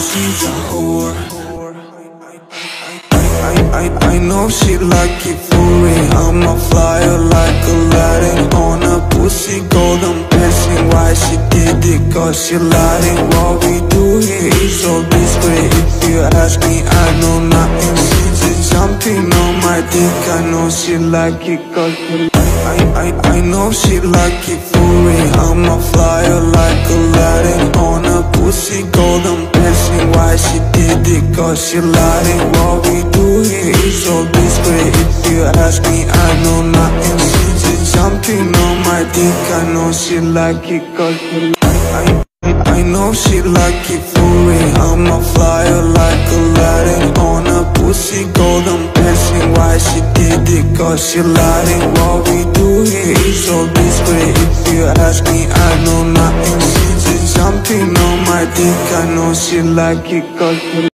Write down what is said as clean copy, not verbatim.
she's a whore. I know she like it for real. I'm a flyer like Aladdin on a pussy golden blessing. Why she did it? Cause she lied it. What we do here is so discreet. If you ask me, I know nothing. She's just jumping on my dick. I know she like it cause I know she like it for real. I'm a flyer like Aladdin on a pussy golden blessing. Why she did it? Cause she lied it. What we do here is so discreet. If you ask me, I know nothing. She's just jumping on my dick. I know she like it cause I know she like it for real. I'm a flyer like Aladdin on a pussy golden blessing. Why she did it? Cause she lied it. What we do here is so discreet. If you ask me, I know nothing. She's just jumping on my dick. I know she like it cause